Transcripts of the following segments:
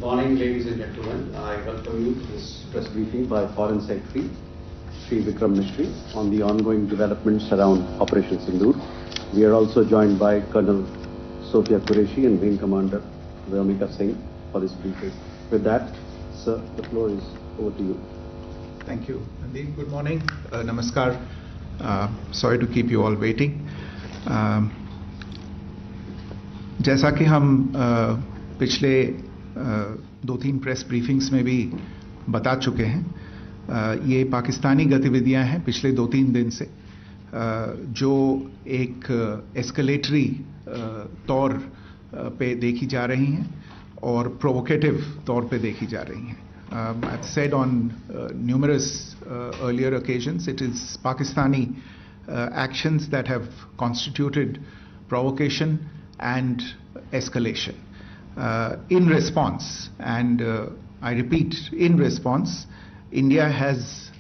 morning, ladies and gentlemen. I welcome you to this press briefing by Foreign Secretary Shri Vikram Mishri on the ongoing developments around Operation Sindoor. We are also joined by Colonel Sophia Qureshi and Wing Commander Vyomika Singh for this briefing. With that, sir, the floor is over to you. Thank you, Nandin. Good morning. Namaskar. Sorry to keep you all waiting. जैसा कि हम पिछले 2-3 press briefings में भी बता चुके हैं, ये पाकिस्तानी गतिविधियां हैं पिछले 2-3 दिन से, जो एक एस्केलेटरी तौर पे देखी जा रही हैं और प्रोवोकेटिव तौर पे देखी जा रही हैं. I've said on numerous earlier occasions, it is Pakistani actions that have constituted provocation and escalation. In response, and I repeat, in response, India has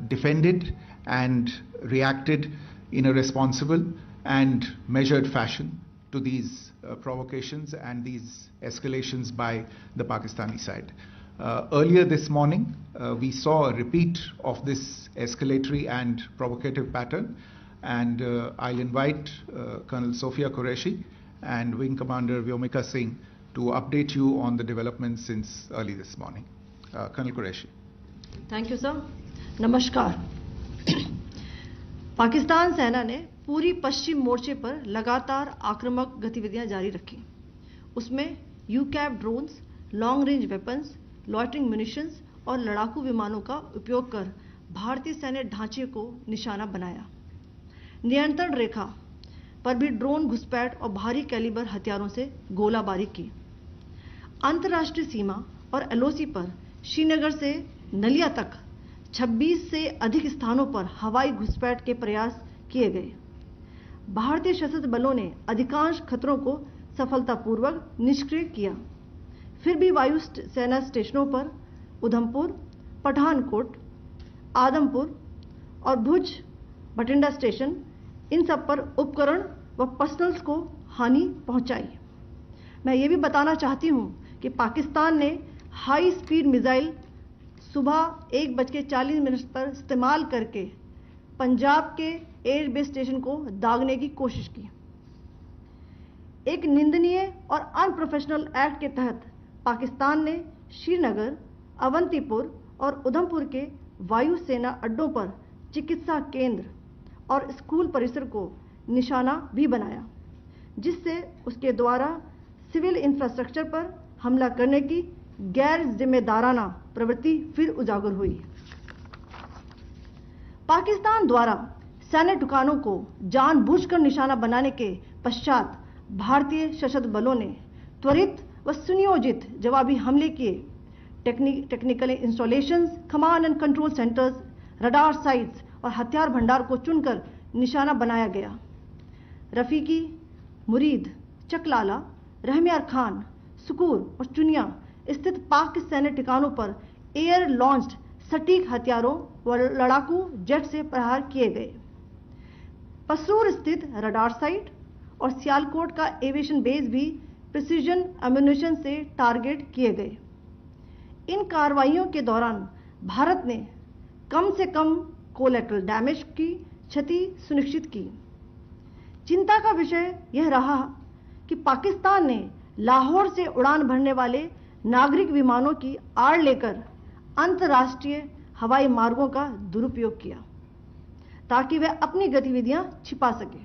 defended and reacted in a responsible and measured fashion to these provocations and these escalations by the Pakistani side. Earlier this morning, we saw a repeat of this escalatory and provocative pattern, and I'll invite Colonel Sophia Qureshi and Wing Commander Vyomika Singh to update you on the developments since early this morning. Colonel Qureshi. Thank you, sir. Namaskar. Pakistan सेना ने पूरी पश्चिम मोर्चे पर लगातार आक्रामक गतिविधियां जारी रखी. उसमें यूकैप drones, long range weapons, loitering munitions और लड़ाकू विमानों का उपयोग कर भारतीय सैन्य ढांचे को निशाना बनाया. नियंत्रण रेखा पर भी ड्रोन घुसपैठ और भारी कैलिबर हथियारों से गोलाबारी की. अंतर्राष्ट्रीय सीमा और एलओसी पर श्रीनगर से नलिया तक 26 से अधिक स्थानों पर हवाई घुसपैठ के प्रयास किए गए. भारतीय सशस्त्र बलों ने अधिकांश खतरों को सफलतापूर्वक निष्क्रिय किया. फिर भी वायु सेना स्टेशनों पर उधमपुर, पठानकोट, आदमपुर और भुज बठिंडा स्टेशन, इन सब पर उपकरण व पर्सनल्स को हानि पहुंचाई. मैं ये भी बताना चाहती हूं कि पाकिस्तान ने हाई स्पीड मिसाइल सुबह 1:40 पर इस्तेमाल करके पंजाब के एयरबेस स्टेशन को दागने की कोशिश की. एक निंदनीय और अनप्रोफेशनल एक्ट के तहत पाकिस्तान ने श्रीनगर, अवंतीपुर और उधमपुर के वायु सेना अड्डों पर चिकित्सा केंद्र और स्कूल परिसर को निशाना भी बनाया, जिससे उसके द्वारा सिविल इंफ्रास्ट्रक्चर पर हमला करने की गैर जिम्मेदाराना प्रवृत्ति फिर उजागर हुई. पाकिस्तान द्वारा सैन्य ठिकानों को जानबूझकर निशाना बनाने के पश्चात भारतीय सशस्त्र बलों ने त्वरित व सुनियोजित जवाबी हमले किए. Technical installations, command and control centres, radar sites और हथियार भंडार को चुनकर निशाना बनाया गया. रफीकी, मुरीद, चकलाला, रहमियार खान, सुकूर और चुनिया स्थित पाक सैन्य ठिकानों पर एयर लॉन्च्ड सटीक हथियारों व लड़ाकू जेट से प्रहार किए गए. पसरूर स्थित रडार साइट और सियालकोट का एविएशन बेस भी प्रिसीजन एम्यूनिशन से टारगेट किए गए. इन कार्रवाइयों के दौरान भारत ने कम से कम कोलैटरल डैमेज की क्षति सुनिश्चित की. चिंता का विषय यह रहा कि पाकिस्तान ने लाहौर से उड़ान भरने वाले नागरिक विमानों की आड़ लेकर अंतर्राष्ट्रीय हवाई मार्गों का दुरुपयोग किया ताकि वह अपनी गतिविधियां छिपा सके.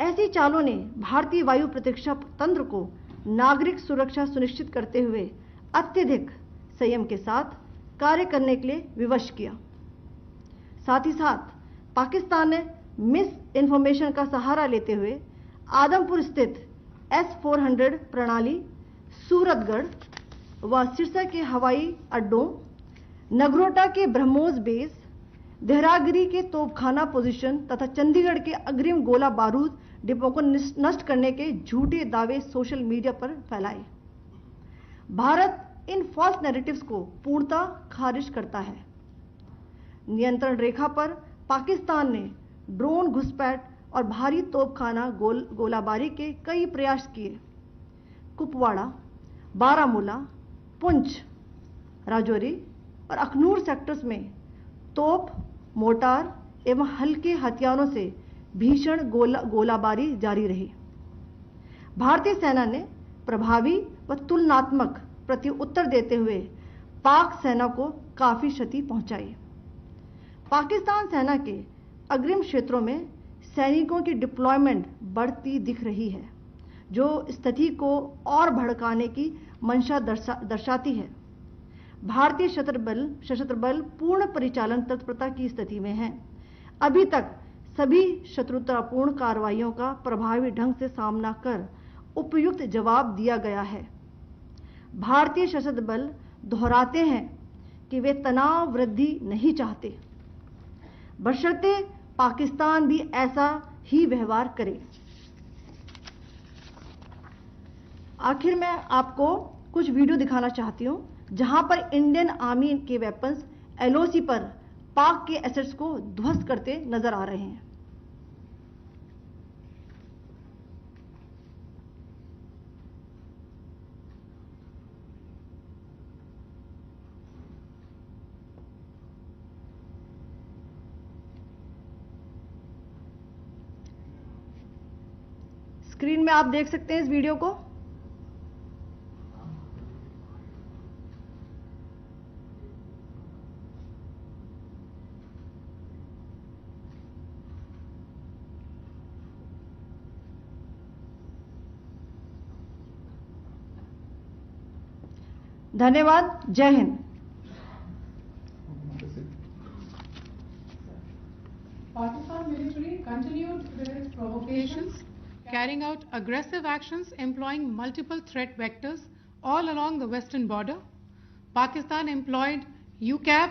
ऐसी चालों ने भारतीय वायु प्रतिरक्षा तंत्र को नागरिक सुरक्षा सुनिश्चित करते हुए अत्यधिक संयम के साथ कार्य करने के लिए विवश किया. साथ ही साथ पाकिस्तान ने मिस इन्फॉर्मेशन का सहारा लेते हुए आदमपुर स्थित S-400 प्रणाली, सूरतगढ़ व सिरसा के हवाई अड्डों, नगरोटा के ब्रह्मोस बेस, देहरागिरी के तोपखाना पोजीशन तथा चंडीगढ़ के अग्रिम गोला बारूद डिपो को नष्ट करने के झूठे दावे सोशल मीडिया पर फैलाए. भारत इन फॉल्स नैरेटिव्स को पूर्णतः खारिज करता है. नियंत्रण रेखा पर पाकिस्तान ने ड्रोन घुसपैठ और भारी तोपखाना गोलाबारी के कई प्रयास किए. कुपवाड़ा, बारामूला, पुंछ, राजौरी और अखनूर सेक्टर्स में तोप, मोर्टार एवं हल्के हथियारों से भीषण गोलाबारी जारी रही। भारतीय सेना ने प्रभावी व तुलनात्मक प्रत्युत्तर देते हुए पाक सेना को काफी क्षति पहुंचाई। पाकिस्तान सेना के अग्रिम क्षेत्रों में सैनिकों की डिप्लॉयमेंट बढ़ती दिख रही है, जो स्थिति को और भड़काने की मंशा दर्शाती है। भारतीय सशस्त्र बल पूर्ण परिचालन तत्परता की स्थिति में है। अभी तक सभी शत्रुतापूर्ण कार्रवाइयों का प्रभावी ढंग से सामना कर उपयुक्त जवाब दिया गया है। भारतीय सशस्त्र बल दोहराते हैं कि वे तनाव वृद्धि नहीं चाहते, बशर्ते पाकिस्तान भी ऐसा ही व्यवहार करे। आखिर में आपको कुछ वीडियो दिखाना चाहती हूं, जहां पर इंडियन आर्मी के वेपन्स एलओसी पर पाक के एसेट्स को ध्वस्त करते नजर आ रहे हैं। स्क्रीन में आप देख सकते हैं इस वीडियो को। धन्यवाद। जय Hind. Pakistan military continued with its provocations, carrying out aggressive actions employing multiple threat vectors all along the western border. Pakistan employed UCAV,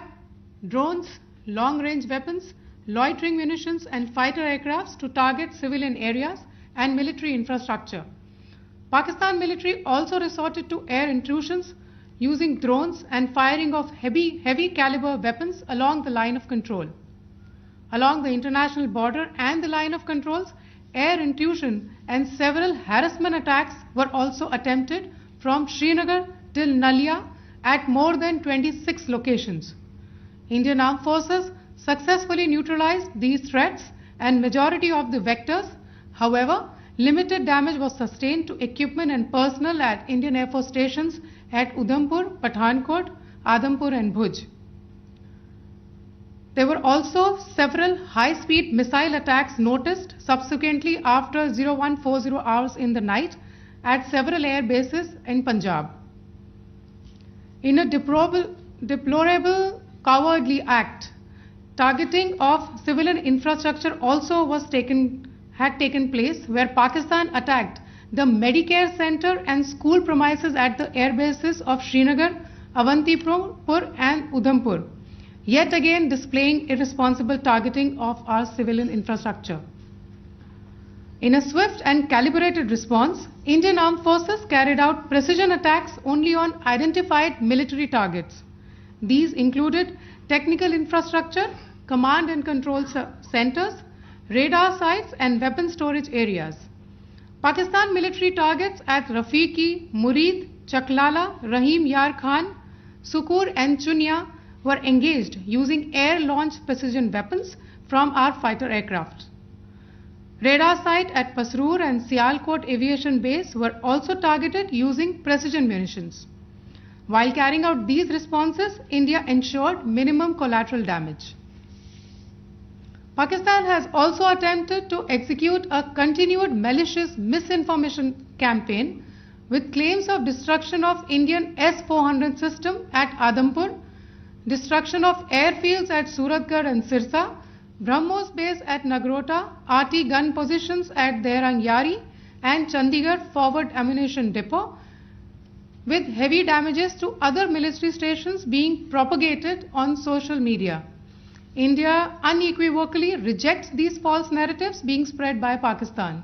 drones, long-range weapons, loitering munitions and fighter aircrafts to target civilian areas and military infrastructure. Pakistan military also resorted to air intrusions using drones and firing of heavy caliber weapons along the line of control. Along the international border and the line of controls, air intrusion and several harassment attacks were also attempted from Srinagar till Nalia at more than 26 locations. Indian Armed Forces successfully neutralized these threats and majority of the vectors. However, limited damage was sustained to equipment and personnel at Indian Air Force stations at Udhampur, Pathankot, Adampur and Bhuj. There were also several high-speed missile attacks noticed subsequently after 0140 hours in the night at several air bases in Punjab. In a deplorable cowardly act, targeting of civilian infrastructure also had taken place, where Pakistan attacked the Medicare center and school premises at the air bases of Srinagar, Avantipur and Udhampur, yet again displaying irresponsible targeting of our civilian infrastructure. In a swift and calibrated response, Indian Armed Forces carried out precision attacks only on identified military targets. These included technical infrastructure, command and control centers, radar sites and weapon storage areas. Pakistan military targets at Rafiqi, Murid, Chaklala, Rahim Yar Khan, Sukur and Chunya were engaged using air-launched precision weapons from our fighter aircraft. Radar site at Pasroor and Sialkot Aviation Base were also targeted using precision munitions. While carrying out these responses, India ensured minimum collateral damage. Pakistan has also attempted to execute a continued malicious misinformation campaign with claims of destruction of Indian S-400 system at Adampur, destruction of airfields at Suratgarh and Sirsa, BrahMos base at Nagrota, RT gun positions at Derang Yari and Chandigarh forward ammunition depot, with heavy damages to other military stations being propagated on social media. India unequivocally rejects these false narratives being spread by Pakistan.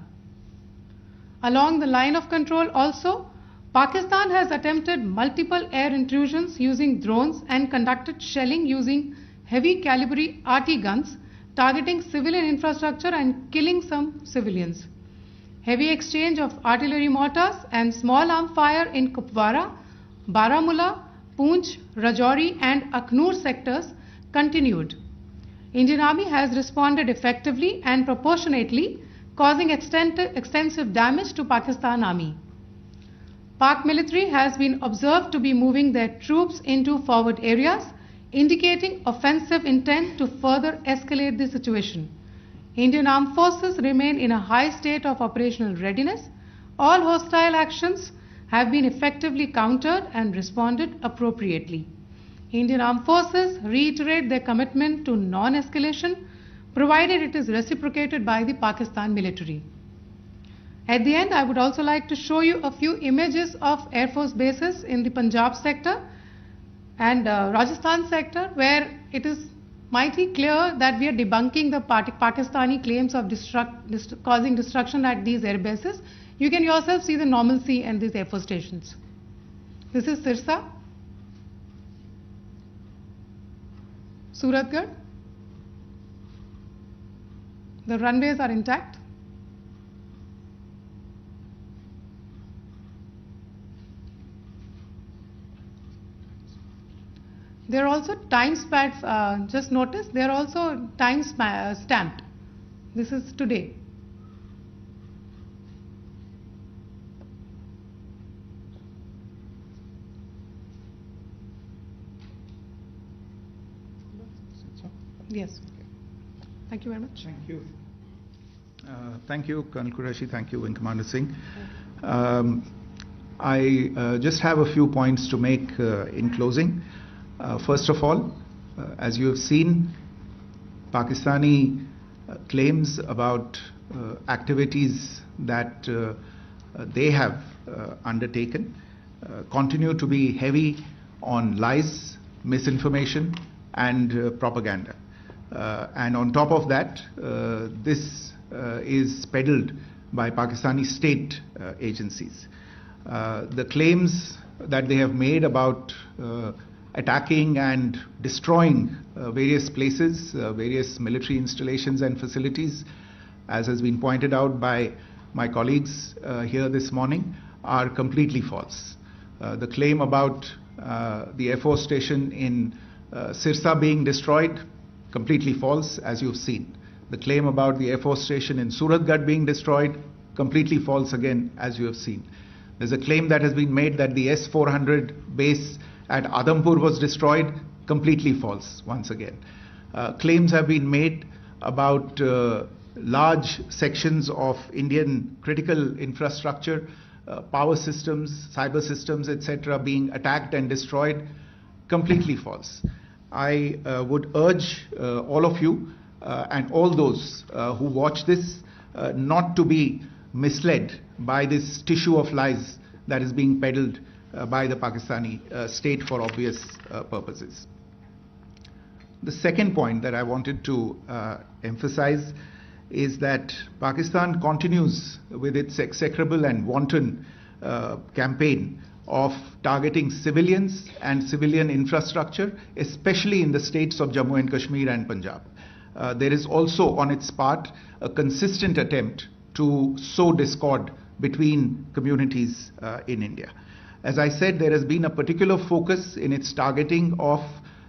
Along the line of control also, Pakistan has attempted multiple air intrusions using drones and conducted shelling using heavy caliber RT guns, targeting civilian infrastructure and killing some civilians. Heavy exchange of artillery mortars and small arm fire in Kupwara, Baramulla, Poonch, Rajouri and Akhnur sectors continued. Indian Army has responded effectively and proportionately, causing extensive damage to Pakistan Army. Pak military has been observed to be moving their troops into forward areas, indicating offensive intent to further escalate the situation. Indian Armed Forces remain in a high state of operational readiness. All hostile actions have been effectively countered and responded appropriately. Indian Armed Forces reiterate their commitment to non-escalation, provided it is reciprocated by the Pakistan military. At the end, I would also like to show you a few images of Air Force bases in the Punjab sector and Rajasthan sector, where it is mighty clear that we are debunking the Pakistani claims of causing destruction at these air bases. You can yourself see the normalcy in these Air Force stations. This is Sirsa, Suratgarh. The runways are intact. There are also time stamps, just notice, they are also time stamped. This is today. Yes. Thank you very much. Thank you. Thank you, Colonel Qureshi. Thank you, Wing Commander Singh. I just have a few points to make in closing. First of all, as you have seen, Pakistani claims about activities that they have undertaken continue to be heavy on lies, misinformation and propaganda. And on top of that, this is peddled by Pakistani state agencies. The claims that they have made about attacking and destroying various places, various military installations and facilities, as has been pointed out by my colleagues here this morning, are completely false. The claim about the Air Force station in Sirsa being destroyed, completely false, as you've seen. The claim about the Air Force station in Suratgarh being destroyed, completely false again, as you have seen. There's a claim that has been made that the S-400 base at Adhampur was destroyed, completely false once again. Claims have been made about large sections of Indian critical infrastructure, power systems, cyber systems, etc. being attacked and destroyed, completely false. I would urge all of you and all those who watch this not to be misled by this tissue of lies that is being peddled by the Pakistani state for obvious purposes. The second point that I wanted to emphasize is that Pakistan continues with its execrable and wanton campaign of targeting civilians and civilian infrastructure, especially in the states of Jammu and Kashmir and Punjab. There is also on its part a consistent attempt to sow discord between communities in India. As I said, there has been a particular focus in its targeting of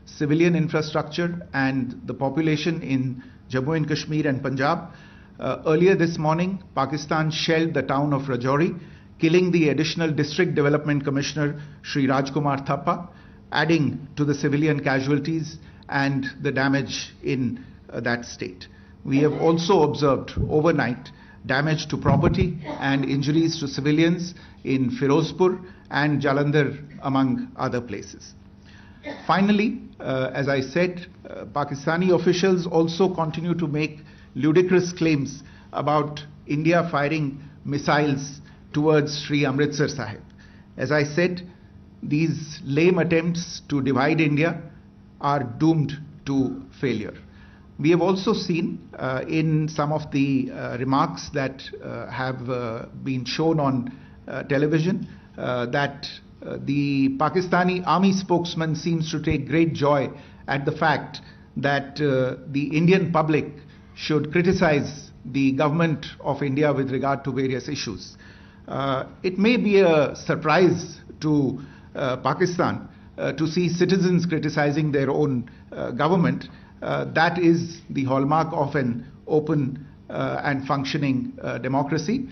civilian infrastructure and the population in Jammu and Kashmir and Punjab. Earlier this morning, Pakistan shelled the town of Rajouri, killing the additional District Development Commissioner, Shri Rajkumar Thappa, adding to the civilian casualties and the damage in that state. We have also observed overnight damage to property and injuries to civilians in Firozpur and Jalandhar, among other places. Finally, as I said, Pakistani officials also continue to make ludicrous claims about India firing missiles towards Sri Amritsar Sahib. As I said, these lame attempts to divide India are doomed to failure. We have also seen in some of the remarks that have been shown on television that the Pakistani army spokesman seems to take great joy at the fact that the Indian public should criticize the government of India with regard to various issues. It may be a surprise to Pakistan to see citizens criticizing their own government. That is the hallmark of an open and functioning democracy.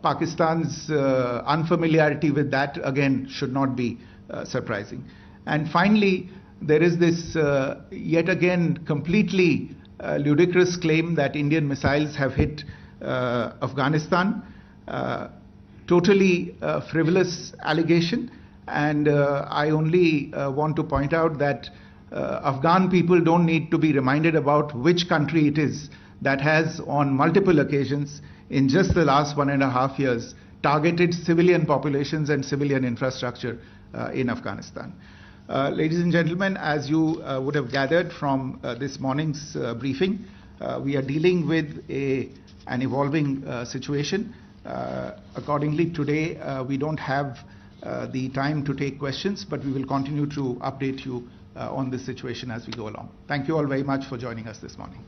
Pakistan's unfamiliarity with that, again, should not be surprising. And finally, there is this yet again completely ludicrous claim that Indian missiles have hit Afghanistan. Totally frivolous allegation, and I only want to point out that Afghan people don't need to be reminded about which country it is that has on multiple occasions in just the last 1.5 years targeted civilian populations and civilian infrastructure in Afghanistan. Ladies and gentlemen, as you would have gathered from this morning's briefing, we are dealing with an evolving situation. Accordingly, today we don't have the time to take questions, but we will continue to update you on this situation as we go along. Thank you all very much for joining us this morning.